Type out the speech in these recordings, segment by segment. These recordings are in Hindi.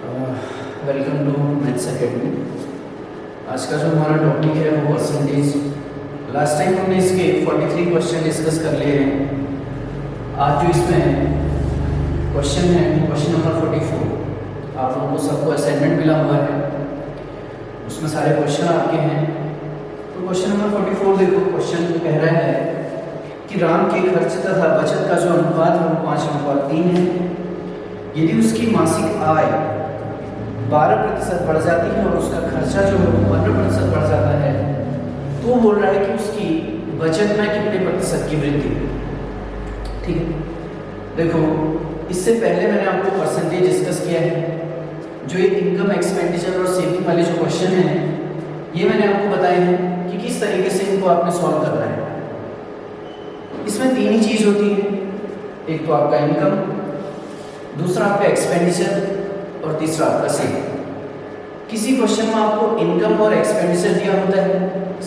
Welcome to maths academy. आज का जो हमारा टॉपिक है वो परसेंटेज। लास्ट टाइम हमने इसके 43 क्वेश्चन डिस्कस कर लिए हैं। आज जो इसमें क्वेश्चन है क्वेश्चन नंबर 44। आप लोगों को सबको असाइनमेंट मिला हुआ है, उसमें सारे क्वेश्चन आपके हैं। तो क्वेश्चन नंबर 44 देखो, क्वेश्चन कह रहा है कि राम के खर्च तथा बचत का जो अनुपात है वो 5:3 है। यदि उसकी मासिक आय 12% बढ़ जाती है और उसका खर्चा जो है वो 15% बढ़ जाता है, तो बोल रहा है कि उसकी बचत में कितने प्रतिशत की वृद्धि। ठीक है, देखो इससे पहले मैंने आपको परसेंटेज डिस्कस किया है। जो ये इनकम, एक्सपेंडिचर और सेविंग वाले जो क्वेश्चन हैं, ये मैंने आपको बताए हैं कि किस तरीके से इनको आपने सॉल्व करना है। इसमें तीन ही चीज़ होती है, एक तो आपका इनकम, दूसरा आपका एक्सपेंडिचर और तीसरा आपका सेविंग। किसी क्वेश्चन में आपको इनकम और एक्सपेंडिचर दिया होता है,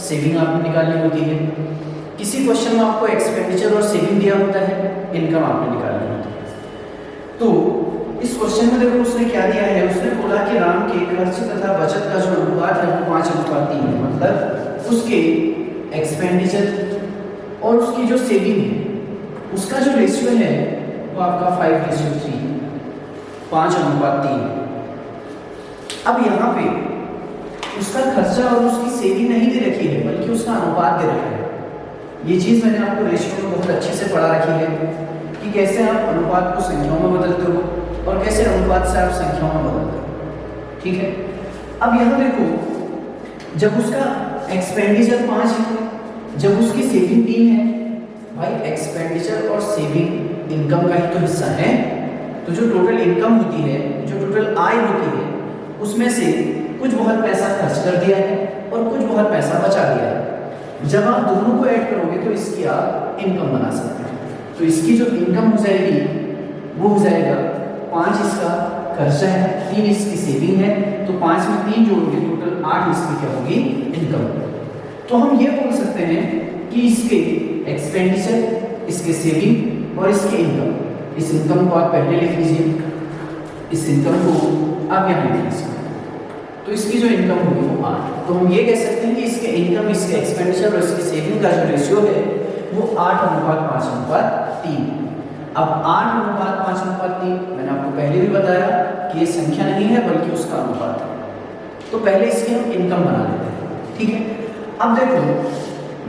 सेविंग आपको निकालनी होती है। किसी क्वेश्चन में आपको एक्सपेंडिचर और सेविंग दिया होता है, इनकम आपने निकालनी होती है। तो इस क्वेश्चन में देखो उसने क्या दिया है, उसने बोला कि राम के खर्च तथा बचत का जो अनुपात है वो 5:3 है। मतलब उसके एक्सपेंडिचर और उसकी जो सेविंग है उसका जो रेशियो है वो आपका 5:3, 5:3। अब यहाँ पे उसका खर्चा और उसकी सेविंग नहीं दे रखी है, बल्कि उसका अनुपात दे रखा है। ये चीज़ मैंने आपको रेशियो में बहुत अच्छे से पढ़ा रखी है कि कैसे आप अनुपात को संख्याओं में बदलते हो और कैसे अनुपात से आप संख्याओं में बदलते हो। ठीक है, अब यहाँ देखो, जब उसका एक्सपेंडिचर 5 है, जब उसकी सेविंग 3 है, भाई एक्सपेंडिचर और सेविंग इनकम का ही तो हिस्सा है। तो जो टोटल इनकम होती है, जो टोटल आय होती है, उसमें से कुछ बहुत पैसा खर्च कर दिया है और कुछ बहुत पैसा बचा दिया है। जब आप दोनों को ऐड करोगे तो इसकी आप इनकम बना सकते हैं। तो इसकी जो इनकम हो जाएगी वो हो जाएगा 5 इसका खर्चा है, 3 इसकी सेविंग है, तो 5 में 3 जोड़ोगे टोटल 8 इसकी क्या होगी, इनकम। तो हम ये बोल सकते हैं कि इसके एक्सपेंडिचर, इसके सेविंग और इसके इनकम, इस इनकम को आप पहले लिख लीजिए, इस इनकम को आप यहाँ लिख लीजिए। तो इसकी जो इनकम होगी वो 8। तो हम ये कह सकते हैं कि इसके इनकम, इसके एक्सपेंडिचर और इसकी सेविंग का जो रेशियो है वो 8:5:3। अब 8:5:3 मैंने आपको पहले भी बताया कि ये संख्या नहीं है बल्कि उसका अनुपात है। तो पहले इसकी हम इनकम बना लेते हैं। ठीक है, अब देखो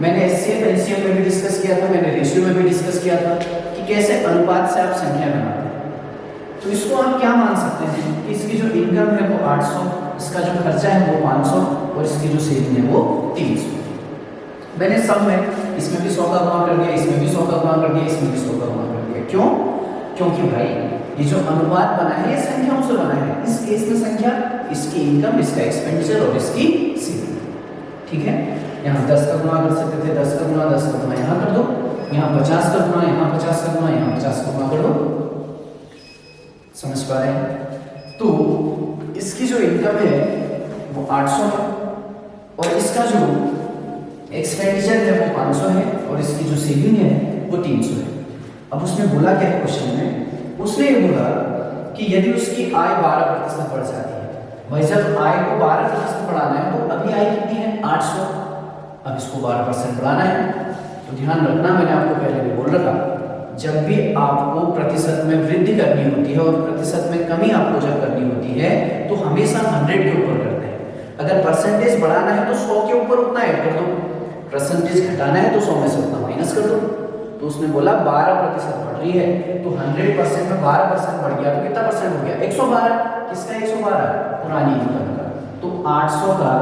मैंने एचसीएफ एलसीएम में भी डिस्कस किया था, मैंने रेशियो में भी डिस्कस किया था कि कैसे अनुपात से आप संख्या बनाते हैं। तो इसको आप क्या मान सकते हैं कि इसकी जो इनकम है वो 800, इसका जो खर्चा है वो 500 और इसकी जो सेविंग है वो 300। मैंने सब में इसमें भी 100 का गुणा कर दिया, इसमें भी 100 का गुणा कर दिया, इसमें भी 100 का गुणा कर दिया। क्यों? क्योंकि भाई ये जो अनुपात बना है ये संख्याओं से बना है। इस केस में संख्या, इसकी इनकम, इसका एक्सपेंडिचर और इसकी सेविंग। ठीक है, यहाँ 10 का गुणा कर सकते थे, 10 का गुणा, 10 का गुणा यहाँ कर दो, यहाँ 50 का गुणा, यहाँ 50 का गुणा, यहाँ 50 का गुणा कर दो। समझ पा रहे हैं? तो इसकी जो इनकम है वो 800 है और इसका जो एक्सपेंडिचर है वो 500 है और इसकी जो सेविंग है वो 300 है। अब उसने बोला क्या है क्वेश्चन में, उसने ये बोला कि यदि उसकी आय 12% बढ़ जाती है। भाई जब आय को 12% बढ़ाना है तो अभी आय कितनी है, 800। अब इसको 12% बढ़ाना है। तो ध्यान रखना, मैंने आपको पहले भी बोल रखा, जब भी आपको प्रतिशत में वृद्धि करनी होती है और प्रतिशत में कमी आपको जब करनी होती है तो हमेशा 100 के ऊपर करते हैं। अगर परसेंटेज बढ़ाना है तो 100 के ऊपर उतना ऐड कर दो, परसेंटेज घटाना है तो 100 में से उतना माइनस कर दो। तो उसने बोला 12% बढ़ रही है, तो 100% में 12% बढ़ गया तो कितना परसेंट हो गया, 112। किसका 112? पुरानी इनकम का। तो 800 का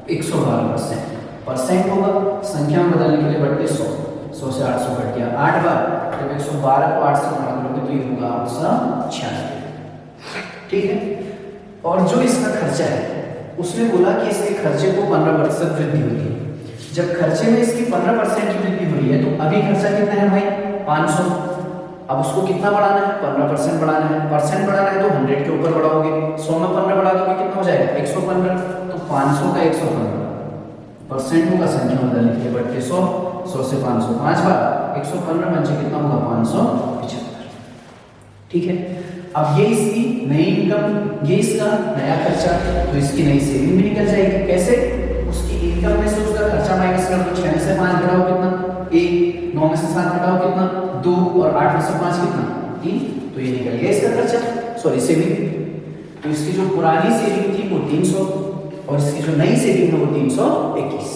112% परसेंट होगा। संख्या में बदलने के लिए बढ़ते 100 से 800 कट गया 8 बार, जब 112 को 8 से गुणा करोगे तो ये होगा 96। ठीक है, और जो इसका खर्चा है उसने बोला कि इसके खर्चे को 15% वृद्धि होती है। जब खर्चे में इसकी 15% की वृद्धि हुई है तो अभी खर्चा कितना है भाई, 500। अब उसको कितना बढ़ाना है, 15% बढ़ाना है। परसेंट बढ़ाना है तो 100 के ऊपर बढ़ाओगे, 100 में 15 बढ़ा दोगे कितना हो जाएगा, 115। तो 500 का 115 परसेंट होगा, संख्या बदलने के लिए बढ़ते 100 से 500 5 बार, 115 बन कितना होगा, 575। ठीक है, अब ये इसकी नई इनकम, ये इसका नया खर्चा, तो इसकी नई सेविंग भी निकल जाएगी। कैसे? उसकी इनकम में से उसका खर्चा माइनस कर दो। 6 में से 5 घटाओ कितना? 1। 9 में से 7 घटाओ कितना? 2। और 8 में से 5 कितना? 3। तो ये निकल गया इसका खर्चा, सॉरी सेविंग। तो इसकी जो पुरानी सेविंग थी वो 300 और इसकी जो नई सेविंग है वो 321।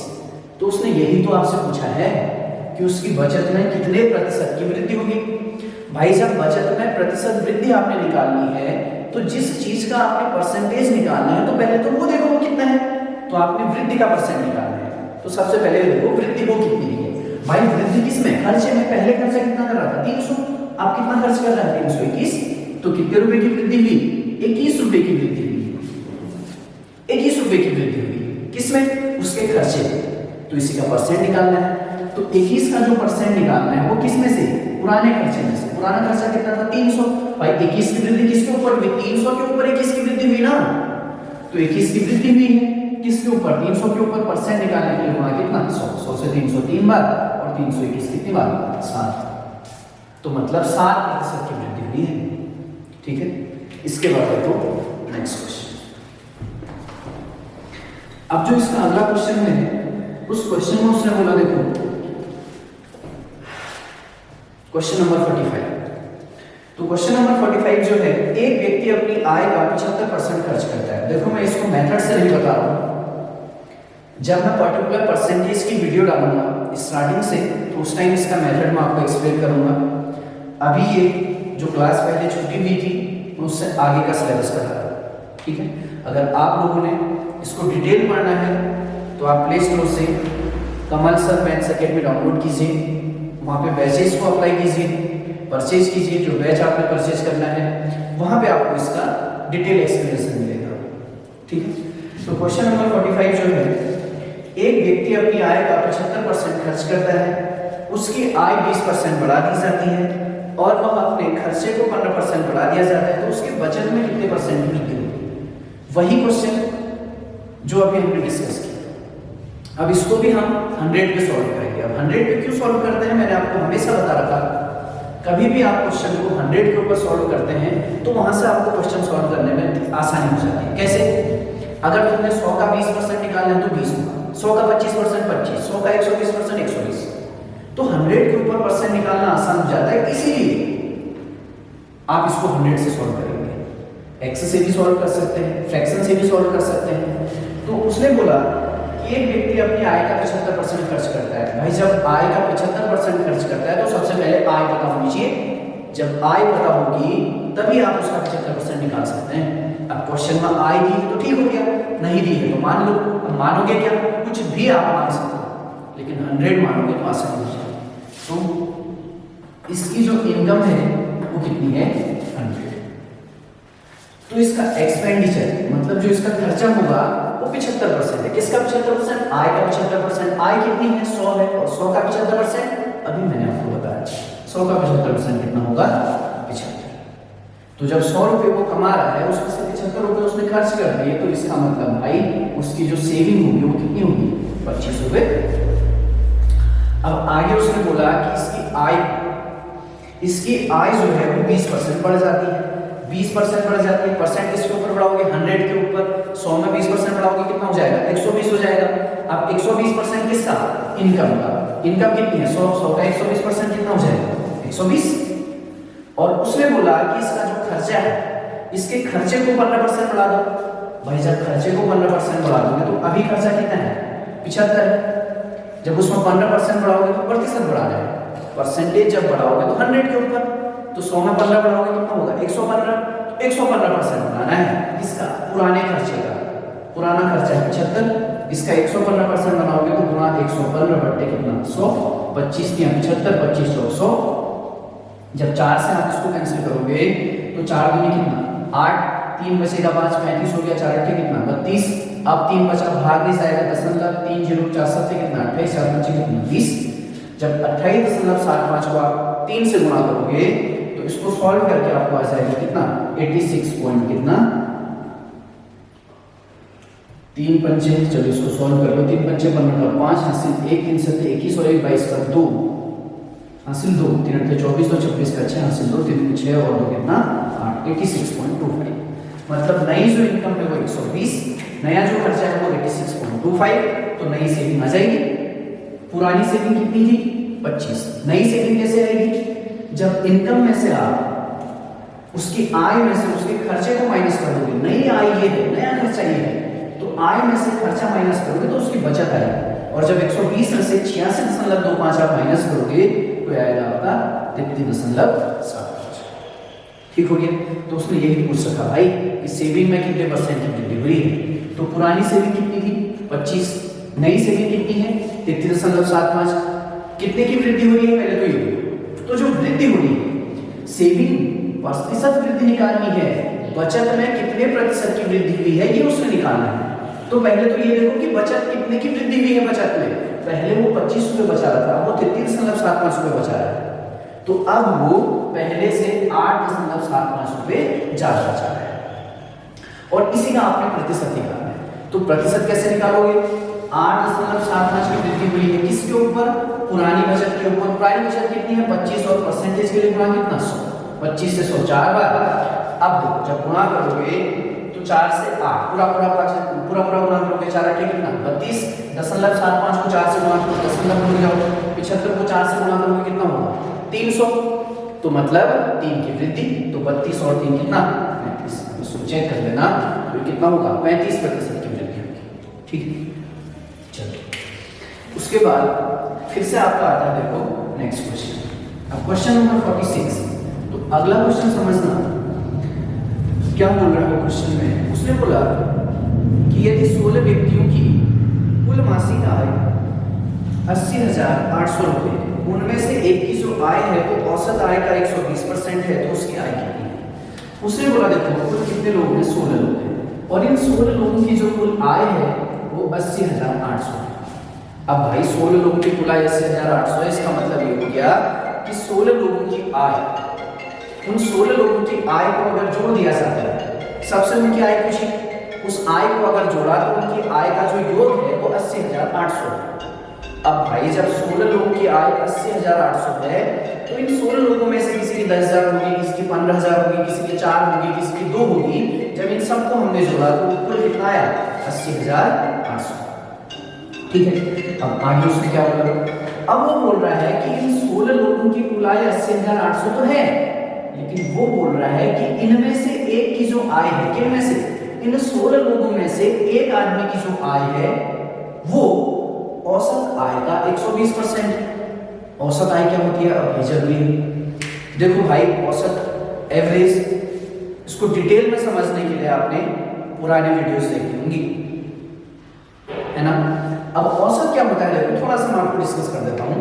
तो उसने यही तो आपसे पूछा है कि उसकी बचत में कितने प्रतिशत की वृद्धि होगी। भाई जब बचत में प्रतिशत वृद्धि आपने निकालनी है तो जिस चीज का आपने परसेंटेज निकालना है तो पहले तो वो देखो वो कितना है। तो आपने वृद्धि का परसेंट निकालना है तो सबसे पहले देखो वृद्धि वो कितनी है। भाई वृद्धि किसमें? खर्चे में। पहले खर्चा कितना कर रहा था? 300। आप कितना खर्च कर रहे हैं? 321। तो कितने रुपए की वृद्धि हुई? 21 रुपए की वृद्धि हुई। 21 रुपए की वृद्धि हुई किसमें? उसके खर्चे। तो इसी का परसेंट निकालना है। तो 21 का जो परसेंट निकालना है वो किसमें से? पुराने खर्चे में से। पुराना खर्चा कितना था? 300। भाई 21 की वृद्धि किसके ऊपर हुई? 300 के ऊपर 21 की वृद्धि हुई ना। तो 21 की वृद्धि हुई है किसके ऊपर? 300 के ऊपर। परसेंट निकालने के लिए वहां कितना? 100। 100 से 300 3 बार और 321 कितनी बार? 7। तो मतलब 7% की वृद्धि हुई है। ठीक है, इसके बाद देखो नेक्स्ट क्वेश्चन। अब जो इसका अगला क्वेश्चन है उस क्वेश्चन में उसने बोला, देखो क्वेश्चन नंबर 45। तो क्वेश्चन नंबर 45 जो है, एक व्यक्ति अपनी आय का 75% खर्च करता है। देखो मैं इसको मेथड से नहीं बता रहा हूं, जब मैं पर्टिकुलर परसेंटेज की वीडियो डालूंगा स्टार्टिंग से तो उस टाइम इसका मेथड मैं आपको एक्सप्लेन करूंगा। अभी ये जो क्लास पहले छुट्टी हुई थी उससे आगे का सिलेबस कर रहा है। ठीक है, अगर आप लोगों ने इसको डिटेल पढ़ना है तो आप प्ले स्टोर से कमल सर मैथ्स अकेडमी डाउनलोड कीजिए, वहाँ पे बैचेस को अप्लाई कीजिए, परचेज कीजिए। जो बैच आपने परचेज करना है वहाँ पे आपको इसका डिटेल एक्सप्लेनेशन मिलेगा। ठीक है, तो क्वेश्चन नंबर 45 जो है, एक व्यक्ति अपनी आय का 75% खर्च करता है, उसकी आय 20% बढ़ा दी जाती है और वह अपने खर्चे को 15% बढ़ा दिया जाता है, तो उसके बचत में कितने परसेंट की वृद्धि होगी? वही क्वेश्चन जो अभी हमने डिस्कस किया। अब इसको भी हम 100 पे सॉल्व करेंगे। अब 100 पे क्यों सॉल्व करते हैं, मैंने आपको हमेशा बता रखा, कभी भी आप क्वेश्चन को 100 के ऊपर सॉल्व करते हैं तो वहां से आपको क्वेश्चन सॉल्व करने में आसानी हो जाती है। कैसे? अगर तुमने 100 का 20% निकालना है तो 20 होगा, 100 का 25% 25, 100 का 120% 120। तो 100 के ऊपर परसेंट निकालना आसान हो जाता है, इसीलिए आप इसको 100 से सॉल्व करेंगे। एक्स से भी सॉल्व कर सकते हैं, फ्रैक्शन से भी सॉल्व कर सकते हैं। तो उसने बोला कि एक व्यक्ति अपनी आय का 75% खर्च करता है। भाई जब आय का 75% खर्च करता है तो सबसे पहले आय पता होनी चाहिए। जब आय पता होगी तभी आप उसका 75% निकाल सकते हैं। अब क्वेश्चन में आय दी है तो ठीक हो गया, नहीं दी है तो मान लो। अब मानोगे क्या? कुछ भी आप मान सकते हो, लेकिन 100 मानोगे तो आसानी हो जाएगी। तो इसकी जो इनकम है वो कितनी है? 100। तो इसका एक्सपेंडिचर मतलब जो इसका खर्चा होगा वो 75% है। किसका 75%? आय का 75%। आय कितनी है? 100 है और 100 का 75% अभी मैंने आपको बताया 100 का 75% कितना होगा? 75। तो जब 100 रुपए वो कमा रहा है उसमें से 75 रुपए उसने खर्च कर दिए, तो इसका मतलब भाई उसकी जो सेविंग होगी वो कितनी होगी? 25 रुपए। अब आगे उसने बोला कि इसकी आय जो है वो 20% बढ़ जाती है। 20% बढ़ जाती है, परसेंट किसके ऊपर बढ़ाओगे? 100 के ऊपर। 100 में 20% बढ़ाओगे कितना हो जाएगा? 120 हो जाएगा। अब 120% किसका? इनकम का। इनकम कितनी है? 100 का 120% कितना हो जाएगा? 120। और उसने बोला कि इसका जो खर्चा है इसके खर्चे को 15% बढ़ा दो। भाई जब खर्चे को 15% बढ़ा दोगे तो अभी खर्चा कितना है? 75 है। जब उसमें 15% बढ़ाओगे तो प्रतिशत बढ़ाना है। परसेंटेज जब बढ़ाओगे तो 100 के ऊपर, तो 100 में 15 बढ़ाओगे कितना होगा? 115। 115% बढ़ाना है इसका पुराने खर्चे का। पुराना खर्चा है 75, इसका 115% बनाओगे तो गुना 115 बट्टे कितना? 100। 25 3 75, 25 100। जब 4 से आप इसको कैंसिल करोगे तो 4 दूनी कितना? 8, 3 बचेगा 5, 35 हो गया। 4 अट्ठे कितना? 32। अब 3 बचा, भाग नहीं जाएगा 0.3 0 4 7 से कितना? 28, 4 बचे कितना? 20। जब 28.75 को आप 3 से गुणा करोगे तो इसको सॉल्व करके आपको आ जाएगा कितना? 86 पॉइंट कितना? 3 पंचे, चलो इसको सॉल्व कर लो। 3 पंचे 15 और 5 हासिल 1 3 7 21 और 1 22 का 2 हासिल 2 3 8 24 2 26 का 6 हासिल 2 3 6 और 2 कितना? 8 86.25। मतलब नई जो इनकम है वो 120, नया जो खर्चा है वो 86.25, तो नई सेविंग आ जाएगी। पुरानी सेविंग कितनी थी? 25। नई सेविंग कैसे आएगी? जब इनकम में से आप उसकी आय में से उसके खर्चे को माइनस कर दोगे। नई आय ये है, नया खर्चा ये है, तो आय में से खर्चा माइनस करोगे तो उसकी बचत आएगी। और जब 120 में से 86.25 आप माइनस करोगे तो आएगा आपका 33.75। ठीक हो गया। तो उसने यही पूछ रखा भाई कि सेविंग में कितने परसेंट की वृद्धि हुई है। तो पुरानी सेविंग कितनी थी? 25। नई सेविंग कितनी है? 33.75। कितने की वृद्धि हुई है पहले तो ये। तो जो वृद्धि हुई है, सेविंग प्रतिशत वृद्धि निकालनी है, बचत में कितने प्रतिशत की वृद्धि हुई है ये उसने निकालना है। तो पहले तो ये देखो कि बचत कितने की वृद्धि हुई है। बचत में पहले वो 25 रुपए बचा रहा था, वो 33.75 रुपए बचा रहा है, तो अब वो पहले से 8.75 रुपए ज्यादा बचा रहा है। और इसी का आपने प्रतिशत निकालना है। तो प्रतिशत कैसे निकालोगे? 8.75 की वृद्धि हुई है किसके ऊपर? पुरानी बचत के ऊपर। पुरानी बचत कितनी है? 25, और परसेंटेज के लिए गुणा कितना? 100। 25 से 100 4 बार। अब देखो जब गुणा करोगे तो 4 से 8 पूरा गुणा करोगे, 4 8 कितना? 32। 10.75 को 4 से गुणा करो, 10 भूल जाओ। 75 को 4 से गुणा करोगे कितना होगा? 300। तो मतलब 3 की वृद्धि, तो 32 और 3 कितना? 35। इसको चेक कर लेना, तो कितना होगा? 35% की वृद्धि होगी। ठीक है, चलो उसके बाद फिर से आपका आता है देखो नेक्स्ट क्वेश्चन। अब क्वेश्चन नंबर 46। तो अगला क्वेश्चन समझना क्या बोल रहा है क्वेश्चन में। उसने बोला कि यदि 16 व्यक्तियों की कुल मासिक आय 80,800 रुपए, उनमें से एक की जो आय है वो औसत आय का 120% है, तो उसकी आय कितनी है? उसने बोला देखो कुल कितने लोग हैं? 16 लोग हैं, और इन 16 लोगों की जो कुल आय है वो 80,800 है। अब भाई 16 लोगों की कुल आय 80,800 है, इसका मतलब ये हो गया कि 16 लोगों की आय, उन 16 लोगों की आय को अगर जोड़ दिया जाता है, सबसे उनकी आय पूछी, उस आय को अगर जोड़ा तो उनकी आय का जो योग है वो 80,800 है। अब भाई जब 16 लोगों की आय 80,800 है, तो इन 16 लोगों में से किसी की 10,000 होगी, किसी की 15,000 होगी, किसी की 4 होगी, किसी की 2 होगी। जब इन सबको हमने जोड़ा तो कुल कितना आया? 80,800। ठीक है, अब आगे उसमें क्या बोला? अब वो बोल रहा है कि इन 16 लोगों की कुल आय 80,800 तो है, लेकिन वो बोल रहा है कि इनमें से एक की जो आय है, किनमें से? इन 16 लोगों में से एक आदमी की जो आय है वो औसत आय का 120%। औसत आय क्या होती है? अब ये जरूरी है। देखो भाई औसत, एवरेज, इसको डिटेल में समझने के लिए आपने पुराने वीडियोस देखी होंगी, है ना। अब औसत क्या होता है देखो, थोड़ा सा मैं आपको डिस्कस कर देता हूं।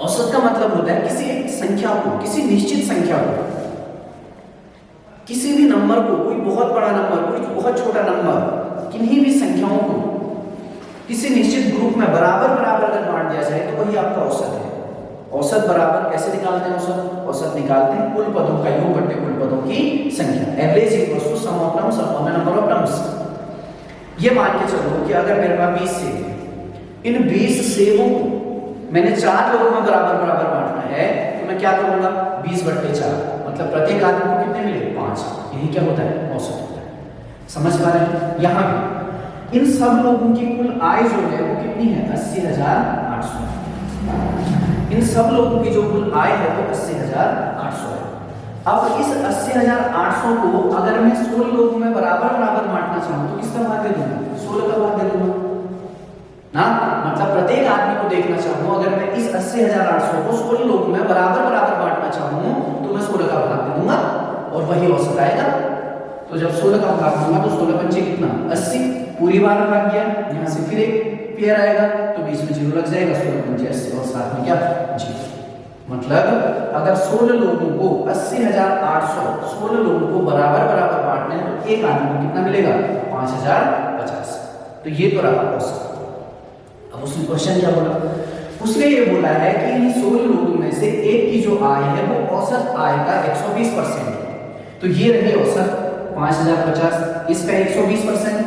औसत का मतलब होता है किसी एक संख्या को, किसी निश्चित संख्या को, किसी भी नंबर को, कोई बहुत बड़ा नंबर, कोई बहुत छोटा नंबर, किन्हीं भी संख्याओं को किसी निश्चित ग्रुप में बराबर बराबर अगर बांट दिया जाए तो वही आपका औसत है। औसत बराबर कैसे निकालते हैं? औसत निकालते हैं कुल पदों का योग बटे कुल पदों की संख्या। Average equals to sum of terms upon the number of terms. ये मान के चलो कि अगर मेरे पास 20 सेब है, इन 20 सेबों को मैंने 4 लोगों में बराबर बराबर बांटना है, तो मैं क्या करूंगा? 20 बटे 4, मतलब प्रत्येक आदमी को कितने मिले? 5। यही क्या होता है? औसत होता है। समझ पा रहे हैं? यहाँ भी इन सब लोगों की कुल आय जो है वो कितनी है? 80,800। इन सब लोगों की जो कुल आय है वो 80,800 है। अब इस 80,800 को अगर मैं 16 लोगों में बराबर बराबर बांटना चाहूँ तो किसका भाग दे दूंगा? 16 का भाग दे दूंगा ना। मतलब प्रत्येक आदमी को देखना चाहूँ, अगर मैं इस 80,800 को 16 लोगों में बराबर बराबर बांटना चाहूँ तो मैं 16 का भाग दे दूंगा और वही औसत आएगा। तो जब 16 का भाग दूंगा तो 16 पंचे कितना? 80। पूरी बार भाग गया, यहाँ से फिर एक पेयर आएगा तो बीच में 0 लग जाएगा। 16 पंचे 80 और साथ में क्या? 0। मतलब अगर 16 लोगों को 80,800 16 लोगों को बराबर बराबर बांटना है तो एक आदमी को कितना मिलेगा? 5,050। तो ये तो रहा औसत। अब उसने क्वेश्चन क्या बोला? उसने ये बोला है कि इन 16 लोगों में से एक की जो आय है वो औसत आय का 120% है। तो ये रही औसत 5,050, इसका 120%।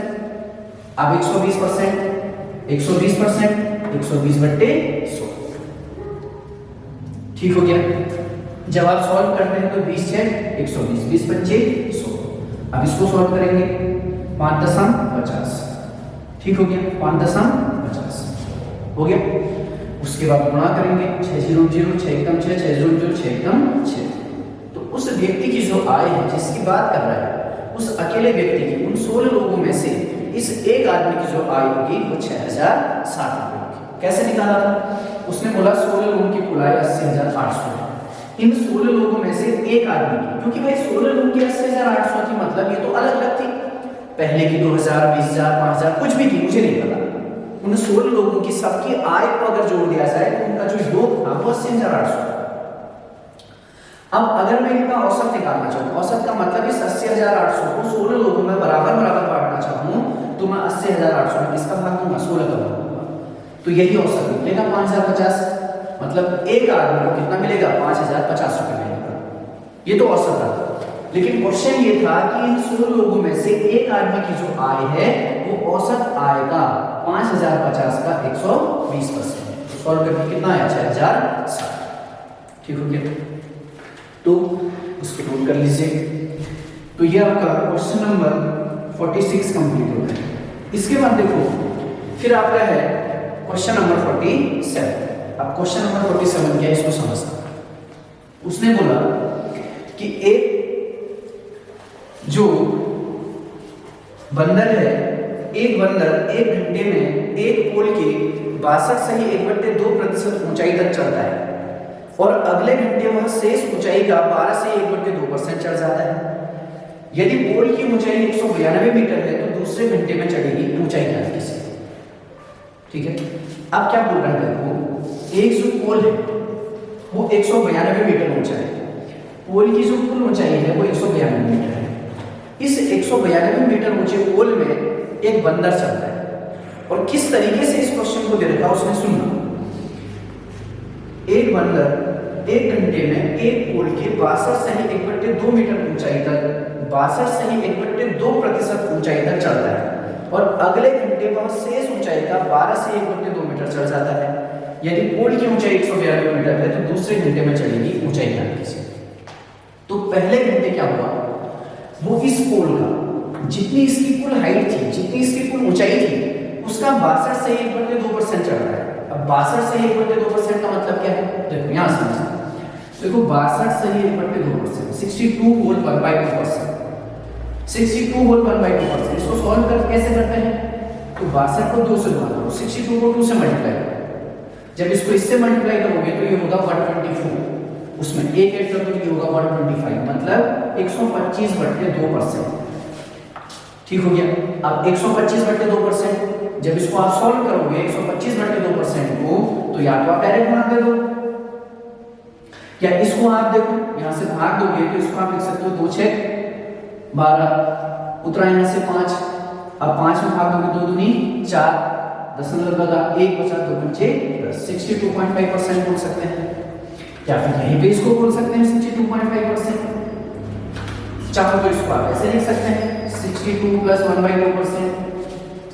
अब 120%, 120%, 120 बटे 100। ठीक हो गया। जब आप सॉल्व करते हैं तो 20 6 120, 20 5 100। अब इसको सॉल्व करेंगे 5.50, ठीक हो गया, 5.50 हो गया। उसके बाद गुणा करेंगे 6 0 0 6 एकम 6 6 0 0 6 एकम 6। तो उस व्यक्ति की जो आय है जिसकी बात कर रहा है, उस अकेले व्यक्ति की उन 16 लोगों में से इस एक आदमी की जो आय होगी वो 6060 रुपये होगी। कैसे निकाला था? उसने बोला 16 लोगों की कुल आय 80,800 है। इन 16 लोगों में से एक आदमी की, क्योंकि भाई 16 लोगों की 80,800 थी, मतलब ये तो अलग अलग थी, पहले की 2,000 20,000 5,000 कुछ भी थी, मुझे नहीं पता। उन 16 लोगों की सबकी आय को अगर जोड़ दिया जाए तो उनका जो योग था वो 80,800। अब अगर मैं इनका औसत निकालना चाहूँ, औसत का मतलब इस 80,800 को 16 लोगों में बराबर बराबर बांटना चाहूँ, तो मैं 80,800 में किसका भाग दूंगा? 16 का भाग दूंगा, तो यही औसत निकलेगा 5,050। मतलब एक आदमी को कितना मिलेगा? 5,050 रुपये मिलेगा। ये तो औसत था, लेकिन क्वेश्चन ये था कि इन 16 लोगों में से एक आदमी की जो आय है वो औसत आय का 5,050 का 120%। तो सॉल्व करके कितना आया? 6,060। ठीक हो गया, तो उसको नोट कर लीजिए। तो ये आपका क्वेश्चन नंबर 46 कंप्लीट हो गया। इसके बाद देखो फिर आपका है क्वेश्चन नंबर 47। अब क्वेश्चन नंबर 47 क्या है इसको समझना। उसने बोला कि एक जो बंदर है, एक बंदर 1 घंटे में एक पोल की 62.2% ऊंचाई तक चढ़ता है और अगले घंटे वह शेष ऊंचाई का 12 से 1/2% चढ़ जाता है। यदि पोल की ऊंचाई 192 मीटर है तो दूसरे घंटे में चढ़ेगी ऊंचाई क्या से? ठीक है, अब क्या बोल रहा है देखो, एक जो पोल है वो 192 मीटर ऊंचा है, पोल की जो कुल ऊंचाई है वो 192 मीटर है। इस 192 मीटर ऊंचे पोल में एक बंदर चलता है और किस तरीके से इस क्वेश्चन को दे रखा उसने सुनना। एक बंदर 1 घंटे में एक पोल के 62.2 मीटर ऊंचाई तक 62.2% ऊंचाई तक चढ़ता है और अगले घंटे वह शेष ऊंचाई का 12 से 1/2 मीटर चढ़ जाता है। यदि पोल की ऊंचाई 192 मीटर है तो दूसरे घंटे में चढ़ेगी ऊंचाई क्या से? तो पहले घंटे क्या हुआ, वो इस पोल का जितनी इसकी कुल हाइट थी, जितनी इसकी कुल ऊंचाई थी, उसका 62 से 1/2% चढ़ रहा है। अब 62 से 1/2% का मतलब क्या है? देखो यहां समझो, देखो 62 से 1/2%, 62 होल 1/2%, 62 होल 1/2%। इसको सॉल्व कर कैसे करते हैं? तो 62 को 2 से गुणा करो, 62 को 2 से मल्टीप्लाई करो। जब इसको इससे मल्टीप्लाई करोगे तो ये होगा 124, उसमें एक ऐड कर दो ये होगा 125, मतलब 125/2%। ठीक हो गया। अब 125/2%, जब इसको आप सॉल्व करोगे 125/2% को, तो या तो आप डायरेक्ट भाग दे दो या इसको आप देखो यहां से भाग दोगे तो इसको आप लिख सकते हो 2 6 12, उतरा यहां से 5। अब 5 में भाग दोगे 2 दूनी 4, दशमलव लगा 1 बचा 2 पंचे 62.5% बोल सकते हैं, या फिर यहीं पे इसको बोल सकते हैं 62.5%। चाहो तो इसको आप ऐसे लिख सकते हैं 62 + 1/2%,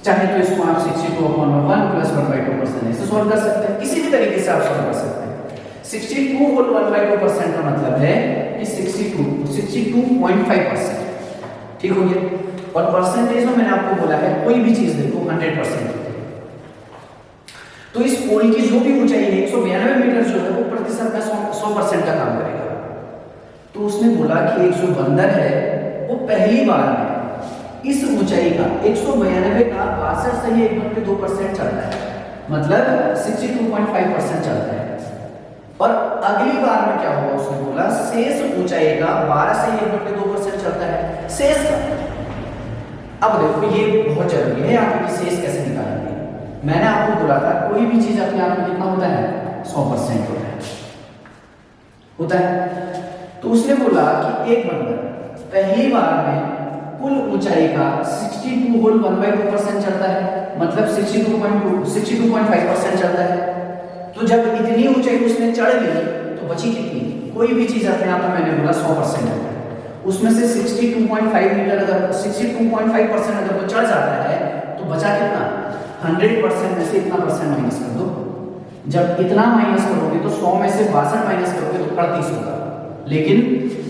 चाहे तो इसको आप 62/1 + 1/2% ऐसे सॉल्व कर सकते हैं। किसी भी तरीके से आप सॉल्व कर सकते हैं। 62 होल 1/2% का मतलब है कि 62.5%। ठीक हो गया। और परसेंटेज में मैंने आपको बोला है कोई भी चीज देखो 100%। तो इस पोल की जो भी ऊंचाई है 192 मीटर जो है वो प्रतिशत में 100% का काम करेगा। तो उसने बोला कि एक जो बंदर है वो पहली बार में इस ऊंचाई का 192 का 62 से 1/2% चढ़ता है, मतलब 62.5% चढ़ता है। और अगली बार में क्या होगा उसने बोला शेष ऊंचाई का 12 से 1/2% चढ़ता है, शेष का। अब देखो ये बहुत जरूरी है आपकी शेष कैसे निकालेंगे। मैंने आपको बोला था कोई भी चीज अपने आप में कितना होता है 100% होता है। तो उसने बोला कि एक बंदर पहली बार में कुल ऊंचाई का 62 होल 1/2% चढ़ता है, मतलब 62.5% चढ़ता है। तो जब इतनी ऊंचाई उसने चढ़ ली तो बची कितनी? कोई भी चीज अपने आप में मैंने बोला 100% होता है, उसमें से 62.5 मीटर अगर 62.5% अगर वो चढ़ जाता है तो बचा कितना? 100% में से इतना परसेंट माइनस कर दो। जब इतना माइनस करोगे तो 100 में से 62 माइनस करोगे तो 38 होगा। लेकिन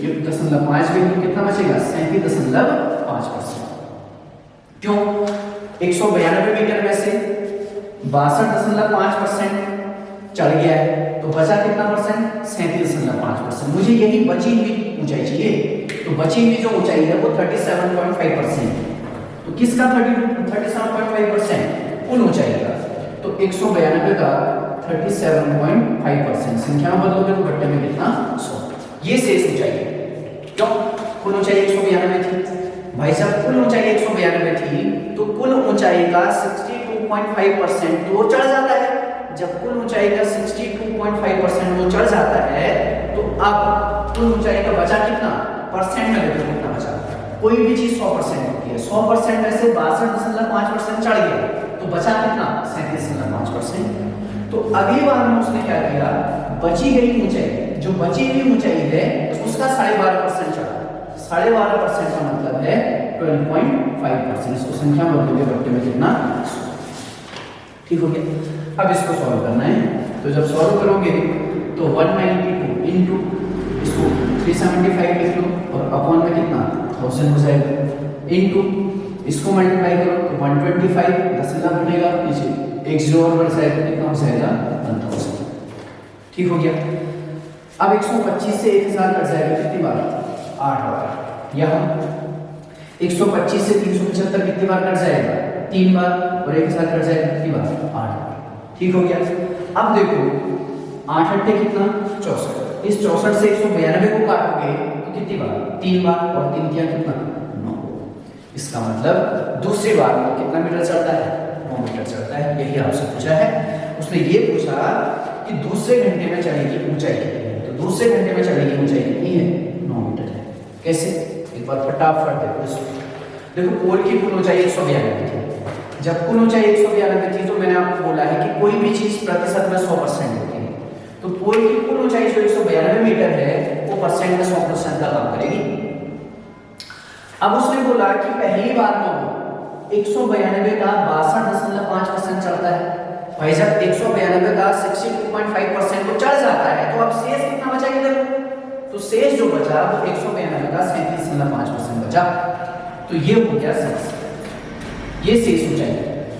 ये 0.5 वैल्यू कितना बचेगा 37.5%। क्यों? 192 मीटर में से 62.5% चढ़ गया है, तो बचा कितना परसेंट? 37.5%। मुझे यही बची हुई ऊंचाई चाहिए, तो बची हुई जो ऊंचाई है वो 37.5%। तो किसका 37.5%? कुल ऊंचाई का। तो 192 का 37.5% संख्या में बदलोगे तो बट्टे में कितना? 100। ये शेष ऊंचाई है। क्यों? कुल ऊंचाई 192 थी भाई साहब, कुल ऊंचाई 192 थी, तो कुल ऊंचाई का 62.5% तो चढ़ जाता है। जब कुल ऊंचाई का 62.5% वो चढ़ जाता है, तो अब कुल ऊंचाई का बचा कितना? परसेंट में देखो कितना बचा। कोई भी चीज 100% होती है, 100% में से 62.5% चढ़ गया, तो बचा कितना? 37.5%। तो अगली बार में उसने क्या किया? बची गई ऊंचाई, जो बची हुई ऊंचाई है उसका 12.5% चढ़ा। 12.5% का मतलब है 12.5%। इसको संख्या में बदलोगे बट्टे में कितना? ठीक हो गया। अब इसको सॉल्व करना है, तो जब सॉल्व करोगे तो 192 इंटू इसको 375 लिख लो और अपॉन में कितना? 1000 हो जाएगा, इंटू इसको मल्टीप्लाई करो तो 125 10 बनेगा, नीचे एक जीरो और बढ़ जाएगा, कितना हो जाएगा? 1000। ठीक हो गया। अब 125 से 1000 कट जाएगा कितनी बार? 8 बार। यहाँ 125 से 375 कितनी बार कट जाएगा? 3 बार। और 1000 कट जाएगा कितनी बार? 8 बार। ठीक हो गया। अब देखो 8 अट्ठे कितना? 64। इस 64 से 192 को काटोगे तो कितनी बार? 3 बार। और 3 क्या कितना? 9। इसका मतलब दूसरी बार में कितना मीटर चढ़ता है? 9 मीटर चढ़ता है। यही आपसे पूछा है। उसने ये पूछा कि दूसरे घंटे में चढ़ेगी ऊंचाई कितनी है, तो दूसरे घंटे में चढ़ेगी ऊंचाई कितनी है? 9 मीटर है। कैसे? एक बार फटाफट देखो इसको। देखो पोल की कुल ऊंचाई 192 थी। जब कुल ऊंचाई 192 थी तो मैंने आपको बोला है कि कोई भी चीज प्रतिशत में 100% होती है, तो पोल की कुल ऊंचाई जो 192 मीटर है वो परसेंट में 100% का काम करेगी। अब उसने बोला कि पहली बार में 192 का 62.5% चढ़ता है। भाई जब 192 का 62.5% तो चढ़ जाता है, तो अब शेष कितना बचा इधर? तो शेष जो बचा वो 192 का 37.5% बचा। तो ये हो गया शेष, ये शेष ऊंचाई।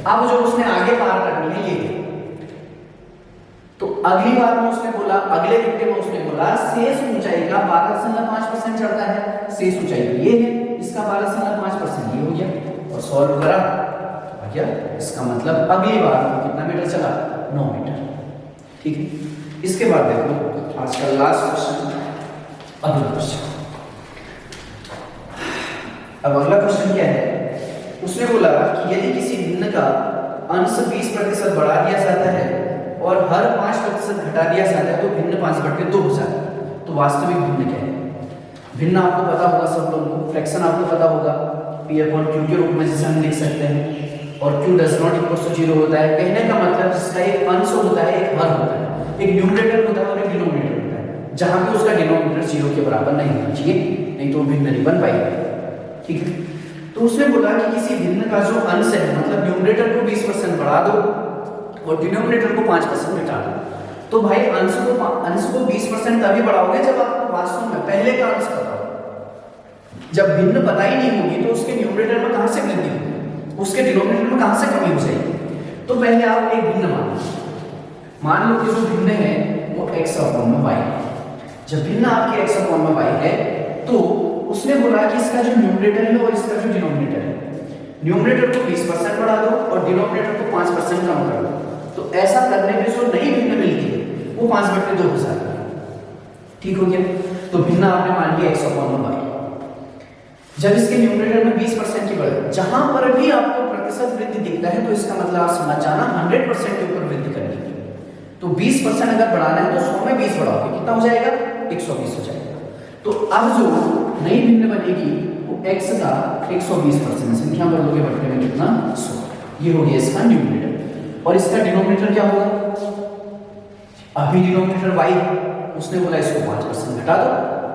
अब जो उसने आगे पार करनी है ये, तो अगली बार में उसने बोला, अगले घंटे में उसने बोला शेष ऊंचाई का 12.5% चढ़ता है। शेष ऊंचाई ये है, इसका 12.5% ये हो गया। और सॉल्व करा तो आ गया। इसका मतलब अगली बार में कितना मीटर चला? 9 मीटर। ठीक है। इसके बाद देखो आज का लास्ट क्वेश्चन, अगला क्वेश्चन। अब अगला क्वेश्चन क्या है? उसने बोला कि यदि किसी भिन्न का अंश 20% बढ़ा दिया जाता है और हर 5% घटा दिया जाता है तो भिन्न 5/2 हो जाता है, तो वास्तविक भिन्न क्या है? भिन्न आपको पता होगा, सब लोगों को फ्रैक्शन आपको पता होगा, P/Q के रूप में जैसे हम लिख सकते हैं। और Q does not equal to 0 होता है। कहने का मतलब जिसका एक अंश होता है, एक हर होता है, एक न्यूमरेटर होता है और एक डिनोमिनेटर होता है, जहां पे उसका डिनोमिनेटर 0 के बराबर नहीं होना चाहिए, नहीं तो भिन्न नहीं बन पाएगा। ठीक है। तो उसने बोला कि किसी भिन्न का जो अंश है, मतलब न्यूमरेटर को 20% बढ़ा दो और डिनोमिनेटर को 5% घटा दो। तो भाई अंश को 20% तभी बढ़ाओगे जब आपको वास्तव में पहले का अंश पता हो। जब भिन्न पता ही नहीं होगी तो उसके न्यूमरेटर में कहां से वृद्धि होगी, उसके डिनोमिनेटर में कहां से कमी हो जाएगी। तो पहले आप एक भिन्न मान लो कि जो भिन्न है वो x/y है। जब भिन्न आपके x/y है तो उसने बोला कि इसका जो न्यूमरेटर है और इसका जो डिनोमिनेटर है, न्यूमरेटर को 20% बढ़ा दो और डिनोमिनेटर को 5% कम कर दो। तो ऐसा करने पे जो नई भिन्न मिलती है वो 5/2 हो जाता है। ठीक हो गया। तो भिन्न आपने मान लिया x/y। जब इसके न्यूमरेटर में 20% की बढ़े, जहां पर भी आपको प्रतिशत वृद्धि दिखता है तो इसका मतलब आप समझ जाना 100% के ऊपर वृद्धि करनी है। तो 20% अगर बढ़ाना है तो 100 में 20 बढ़ाओगे, कितना हो जाएगा? 120 हो जाएगा। तो अब जो नई भिन्न बनेगी वो x का 120% संख्या बदलोगे बट्टे में कितना? 100। ये हो गया इसका न्यूमरेटर। और इसका डिनोमिनेटर क्या होगा? अभी डिनोमिनेटर y, उसने बोला इसको 5% घटा दो।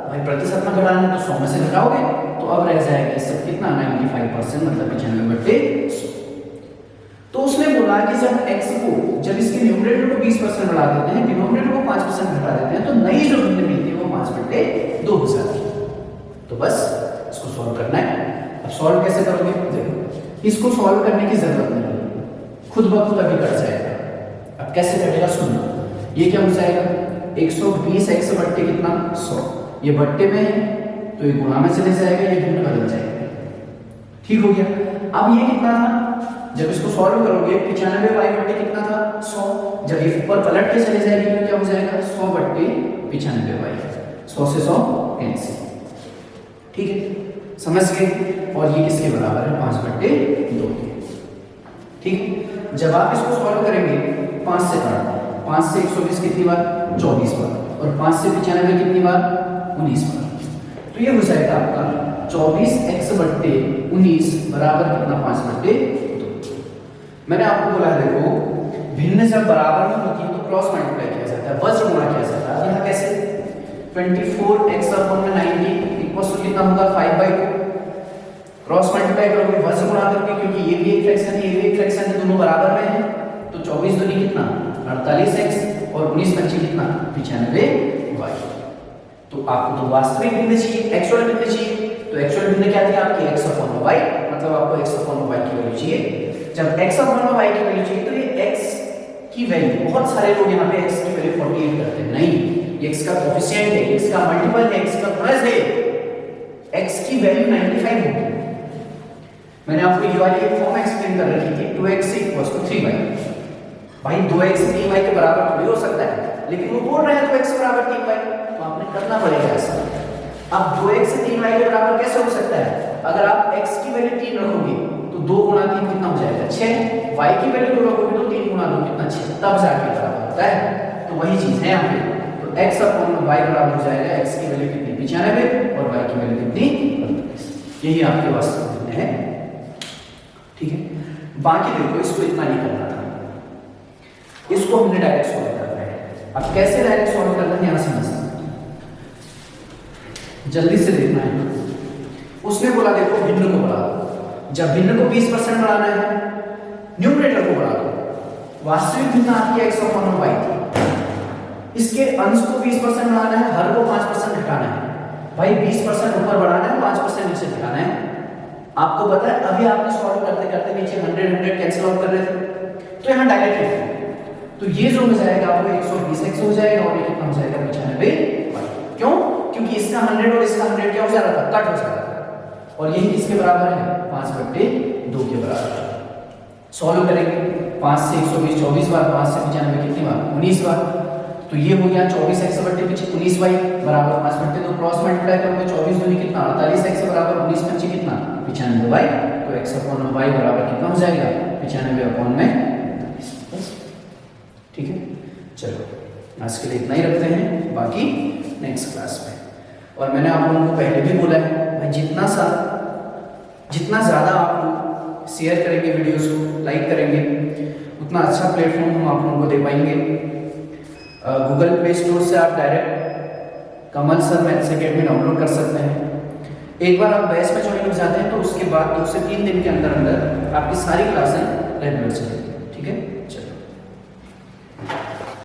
भाई प्रतिशत में घटाना है तो 100 में से घटाओगे, तो अब रह जाएगा इससे कितना? 95%, मतलब 95/100। तो उसने बोला कि जब x को, जब इसके न्यूमरेटर को 20% बढ़ा देते हैं, डिनोमिनेटर को 5% घटा देते हैं, तो नई जो भिन्न मिलती है वो 5/2 हो जाती है। तो बस इसको सॉल्व करना है। अब सॉल्व कैसे करोगे? देखो, इसको सॉल्व करने की जरूरत नहीं है, खुद ब खुद अभी कट जाएगा। अब कैसे कटेगा सुनना, ये क्या हो जाएगा 120x बट्टे कितना 100, ये बट्टे में है तो ये गुणा में चले जाएगा, ये भिन्न बदल जाएगा। ठीक हो गया। अब ये कितना था, जब इसको सॉल्व करोगे 95y बट्टे कितना था 100, जब ये ऊपर पलट के चले जाएगी तो क्या हो जाएगा 100 बट्टे 95y, 100 से 100 कैंसिल। ठीक है, समझ गए। और ये किसके बराबर है 5/2 के। ठीक है, जब आप इसको सॉल्व करेंगे 5 से काटो, 5 से 120 कितनी बार 24 बार, और 5 से 95 कितनी बार 19 बार। तो ये हो जाएगा आपका 24x बट्टे 19 बराबर कितना 5/2। मैंने आपको बोला है देखो, भिन्न जब बराबर में होती है तो क्रॉस मल्टीप्लाई किया जाता है, वज्र गुणा किया जाता है। यहाँ कैसे 24x/90 इक्वल्स टू कितना होगा 5/2। क्रॉस मल्टीप्लाई करोगे वज्र गुणा करोगे, क्योंकि ये भी एक फ्रैक्शन है, ये भी एक फ्रैक्शन है, दोनों बराबर में है। तो 24 दूनी कितना 48x और 19 पंची कितना 95y। तो आपको तो वास्तविक भिन्न चाहिए, एक्चुअल भिन्न चाहिए। तो एक्चुअल भिन्न क्या दिया आपकी x/y, मतलब आपको x/y की वैल्यू चाहिए। जब x/y की वैल्यू चाहिए तो ये x की वैल्यू, बहुत सारे लोग यहाँ पे x की वैल्यू 48 करते हैं, नहीं, ये x का कोएफिशिएंट है, x का मल्टीपल है, x का प्लस है, x की वैल्यू 95 होगी। मैंने आपको ये वाली एक फॉर्म एक्सप्लेन कर रखी थी 2x = 3y। भाई 2x 3y के बराबर थोड़ी हो सकता है, लेकिन वो बोल रहे हैं 2x = 3y, तो आपने करना पड़ेगा ऐसा। अब 2x 3y के बराबर कैसे हो सकता है? अगर आप x की वैल्यू 3 रखोगे तो 2 × 3 कितना हो जाएगा 6, y की वैल्यू 2 रखोगे तो 3 × 2 कितना 6, तब जाके बराबर होता है। तो वही चीज है यहाँ पे। तो x/y बराबर हो जाएगा x की वैल्यू कितनी 95 और y की वैल्यू कितनी 48। यही आपके वास्तविक भिन्न है। ठीक है, बाकी देखो इसको इतना नहीं करना था, इसको हमने डायरेक्ट सॉल्व करना है। अब कैसे डायरेक्ट सॉल्व करना है यहां समझना, जल्दी से देखना है। उसने बोला देखो भिन्न को बढ़ा दो, जब भिन्न को 20% बढ़ाना है न्यूमरेटर को बढ़ा दो। वास्तविक भिन्न आपकी x/y थी, इसके अंश को 20% बढ़ाना है, हर को 5% घटाना है। भाई 20% ऊपर बढ़ाना है, 5% नीचे घटाना है। आपको पता है अभी आपने सॉल्व करते करते नीचे 100 कैंसिल आउट कर रहे थे, तो यहाँ डायरेक्ट लिखो, तो ये जो हो जाएगा वो 120x हो जाएगा और ये कितना हो जाएगा 95y। क्यों? क्योंकि इसका 100 और इसका 100 क्या हो जा रहा था, कट हो जा रहा था, और यही किसके बराबर है 5/2 के बराबर। सॉल्व करेंगे 5 से 120 24 बार, 5 से 95 कितनी बार 19 बार। तो ये हो गया 24x/19y बराबर 5/2। क्रॉस मल्टीप्लाई करोगे 24 दूनी कितना 48x बराबर 19 पंची कितना 95y। तो x/y बराबर कितना हो जाएगा 95/49। ठीक है, चलो आज के लिए इतना ही रखते हैं, बाकी नेक्स्ट क्लास में। और मैंने आप लोगों को पहले भी बोला है भाई, जितना ज़्यादा आप लोग शेयर करेंगे वीडियोस को, लाइक करेंगे, उतना अच्छा प्लेटफॉर्म हम आप लोगों को दे पाएंगे। गूगल प्ले स्टोर से आप डायरेक्ट कमल सर मैथ्स अकेडमी डाउनलोड कर सकते हैं। एक बार आप बैच में ज्वाइन हो जाते हैं तो उसके बाद 2 से 3 दिन के अंदर अंदर आपकी सारी क्लासें रेगुलर चलेंगी।